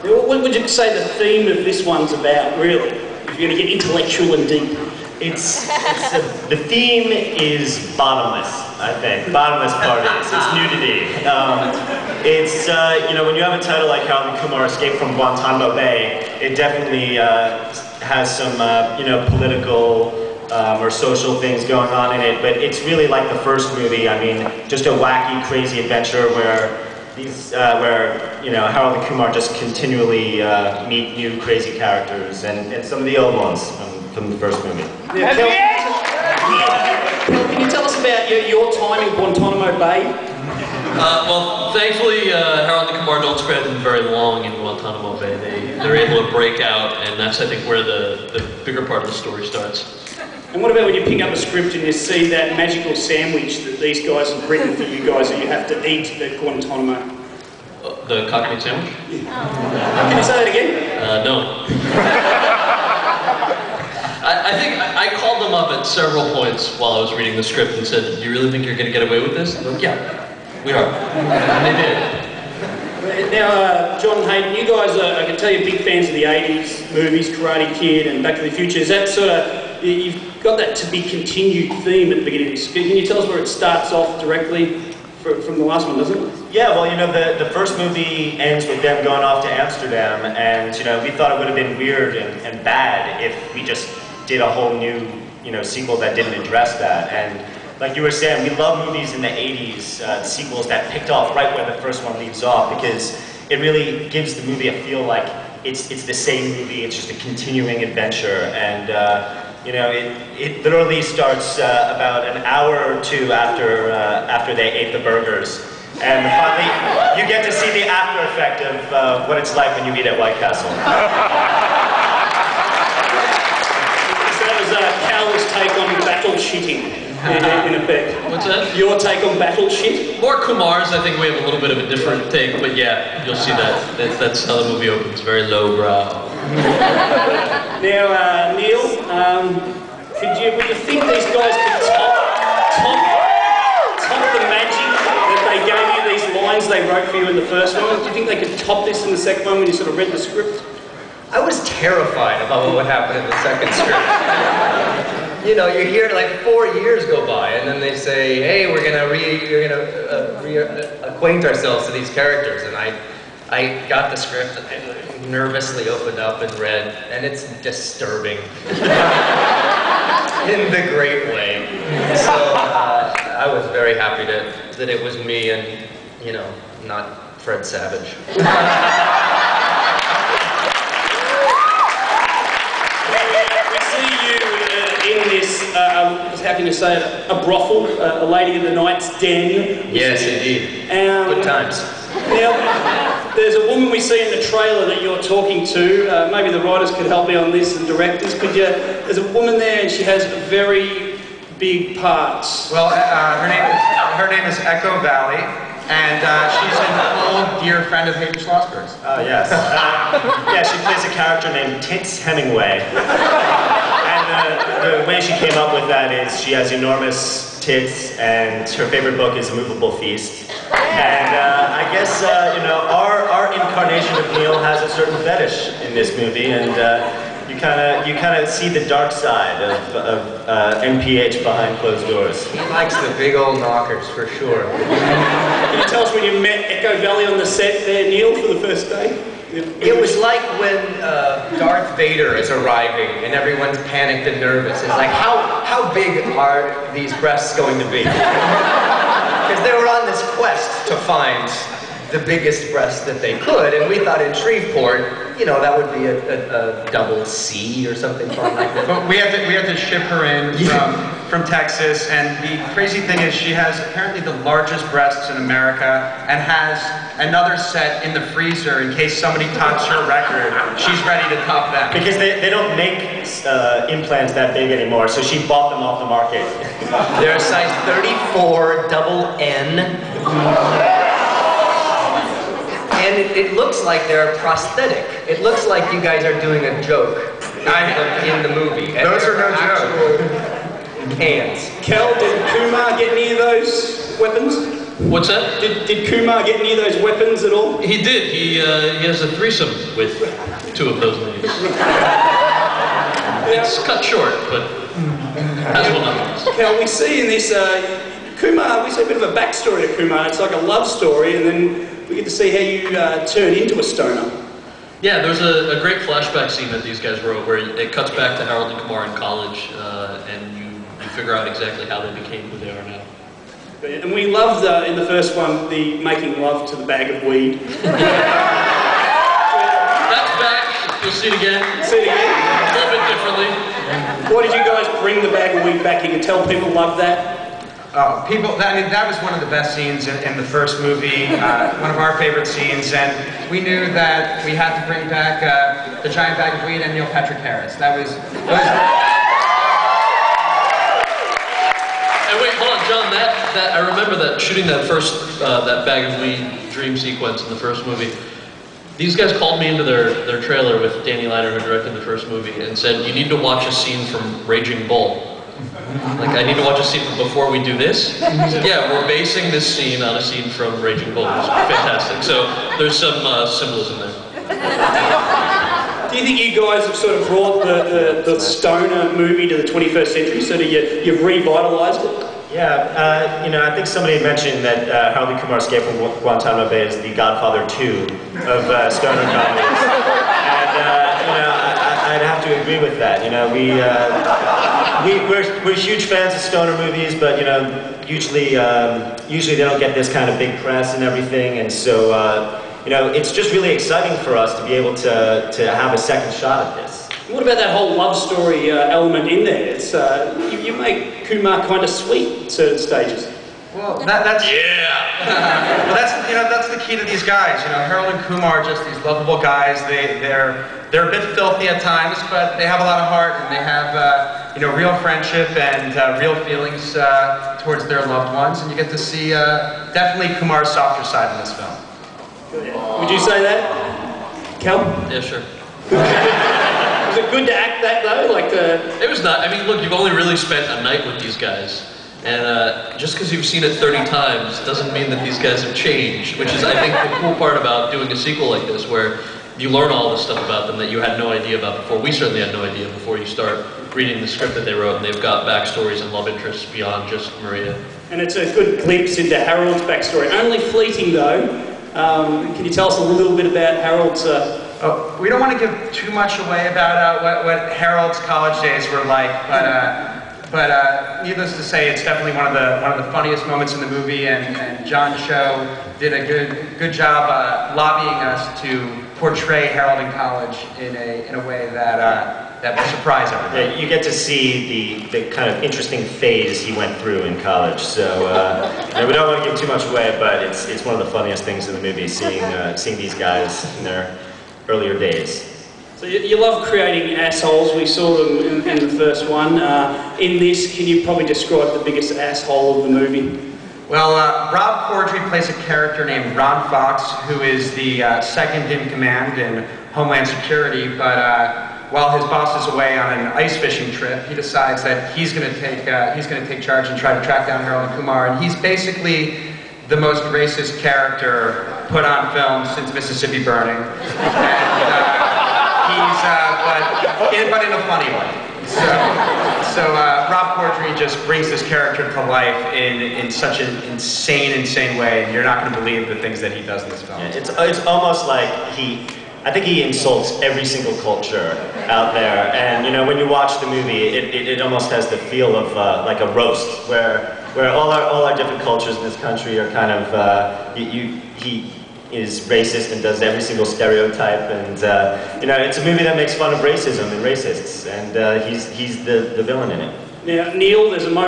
What would you say the theme of this one's about, really? If you're going to get intellectual and deep. The theme is bottomless, I think. Bottomless parties. It's nudity. You know, when you have a title like Harold and Kumar Escape from Guantanamo Bay, it definitely has some, you know, political or social things going on in it, but it's really like the first movie. I mean, just a wacky, crazy adventure where you know, Harold and Kumar just continually meet new crazy characters and some of the old ones from the first movie. Yeah, can you tell us about your time in Guantanamo Bay? Well, thankfully, Harold and Kumar don't spend very long in Guantanamo Bay. They're able to break out, and that's, I think, where the bigger part of the story starts. And what about when you pick up a script and you see that magical sandwich that these guys have written for you guys that you have to eat at Guantanamo? The cockney sandwich? Yeah. Can you say that again? No. I think I called them up at several points while I was reading the script and said, "Do you really think you're going to get away with this?" They're like, "Yeah, we are." And they did. Now, John and Hayden, you guys are, I can tell you're big fans of the 80s movies, Karate Kid and Back to the Future. Is that sort of, you've got that to be continued theme at the beginning of this. Can you tell us where it starts off directly from the last one, doesn't it? Yeah, well, you know, the first movie ends with them going off to Amsterdam, and, you know, we thought it would have been weird and bad if we just did a whole new, you know, sequel that didn't address that. And like you were saying, we love movies in the 80s, sequels that picked off right where the first one leaves off, because it really gives the movie a feel like it's the same movie, it's just a continuing adventure. And you know, it literally starts about an hour or two after they ate the burgers. And finally, you get to see the after effect of what it's like when you eat at White Castle. So that was Cal's take on battle shitting. In effect. What's that? Your take on battle shit? More Kumar's, I think we have a little bit of a different take, but yeah, you'll see that. That's how the movie opens, very lowbrow. Now, Neil, would you think these guys could top the magic that they gave you, these lines they wrote for you in the first one? Do you think they could top this in the second one when you sort of read the script? I was terrified about what would happen in the second script. You know, you hear like 4 years go by, and then they say, "Hey, we're gonna reacquaint ourselves to these characters." And I got the script and I nervously opened up and read, and it's disturbing in the great way. So I was very happy that it was me and, you know, not Fred Savage. In this, how can you say it, a brothel, a lady in the night's den. Yes, indeed. Good times. Now, there's a woman we see in the trailer that you're talking to. Maybe the writers could help me on this and directors. There's a woman there and she has very big parts. Well, her name is Echo Valley, and she's an old dear friend of Hayden Schlossberg's. Oh, yes. Yeah, she plays a character named Tits Hemingway. And the way she came up with that is she has enormous tits, and her favorite book is A Movable Feast. And I guess, you know, our incarnation of Neil has a certain fetish in this movie, and you kind of see the dark side of MPH behind closed doors. He likes the big old knockers, for sure. Can you tell us when you met Echo Valley on the set there, Neil, for the first day? It was like when Darth Vader is arriving and everyone's panicked and nervous. It's like, how big are these breasts going to be? Because they were on this quest to find the biggest breast that they could, and we thought in Shreveport, you know, that would be a double C or something fun like that. But we had to ship her in from Texas, and the crazy thing is she has apparently the largest breasts in America and has another set in the freezer in case somebody tops her record. She's ready to top that. Because they don't make implants that big anymore, so she bought them off the market. They're a size 34 double N. And it looks like they're prosthetic. It looks like you guys are doing a joke in the movie. Those are no joke. Hands. Kel, did Kumar get any of those weapons? What's that? Did Kumar get any of those weapons at all? He did. He has a threesome with 2 of those ladies. It's cut short, but has one nonetheless. Cal, we see in this Kumar, we see a bit of a backstory to Kumar. It's like a love story, and then we get to see how you turn into a stoner. Yeah, there's a great flashback scene that these guys wrote where it cuts back to Harold and Kumar in college, and you figure out exactly how they became who they are now. And we loved, in the first one, the making love to the bag of weed. That's back. You'll see it again. See it again? A little bit differently. Why did you guys bring the bag of weed back? You can tell people love that. That was one of the best scenes in the first movie, one of our favorite scenes, and we knew that we had to bring back the giant bag of weed and Neil Patrick Harris. That was And wait, hold on, John. That I remember that shooting that first that bag of weed dream sequence in the first movie. These guys called me into their trailer with Danny Leiter, who directed the first movie, and said, "You need to watch a scene from Raging Bull." Like, I need to watch a scene before we do this. He said, yeah, we're basing this scene on a scene from Raging Bull. It was fantastic. So there's some symbolism there. Do you think you guys have sort of brought the stoner movie to the 21st century, so that you've revitalised it? Yeah, I think somebody had mentioned that Harold and Kumar Escape from Guantanamo Bay is the Godfather 2 of stoner comedies. And, I'd have to agree with that. We're huge fans of stoner movies, but usually they don't get this kind of big press and everything, and so it's just really exciting for us to be able to have a second shot at this. What about that whole love story element in there? It's you make Kumar kind of sweet at certain stages. Well, that's yeah. well, that's the key to these guys. Harold and Kumar are just these lovable guys. They're a bit filthy at times, but they have a lot of heart, and they have real friendship and real feelings towards their loved ones. And you get to see definitely Kumar's softer side in this film. Would you say that, Cal? Yeah, sure. Was it good to act that though? It was not. I mean, look, you've only really spent a night with these guys. And just because you've seen it 30 times doesn't mean that these guys have changed, which is, I think, the cool part about doing a sequel like this, where you learn all this stuff about them that you had no idea about before. We certainly had no idea before you start reading the script that they wrote, and they've got backstories and love interests beyond just Maria. And it's a good glimpse into Harold's backstory. Only fleeting though. Can you tell us a little bit about Harold's... we don't want to give too much away about what Harold's college days were like, but needless to say, it's definitely one of the funniest moments in the movie, and John Cho did a good job lobbying us to portray Harold in college in a way that will surprise everybody. Yeah, you get to see the kind of interesting phase he went through in college. So we don't want to give too much away, but it's one of the funniest things in the movie, seeing these guys in their earlier days. So you love creating assholes. We saw them in the first one. In this, can you probably describe the biggest asshole of the movie? Well, Rob Corddry plays a character named Ron Fox, who is the second in command in Homeland Security, but while his boss is away on an ice fishing trip, he decides that he's going to take charge and try to track down Harold and Kumar, and he's basically the most racist character put on film since Mississippi Burning. And, but in a funny way. So Rob Corddry just brings this character to life in such an insane way, and you're not going to believe the things that he does in this film. Yeah, it's almost like I think he insults every single culture out there, and when you watch the movie, it almost has the feel of like a roast, where all our different cultures in this country are kind of he is racist and does every single stereotype, and it's a movie that makes fun of racism and racists, and he's the villain in it. Now, Neil, there's a moment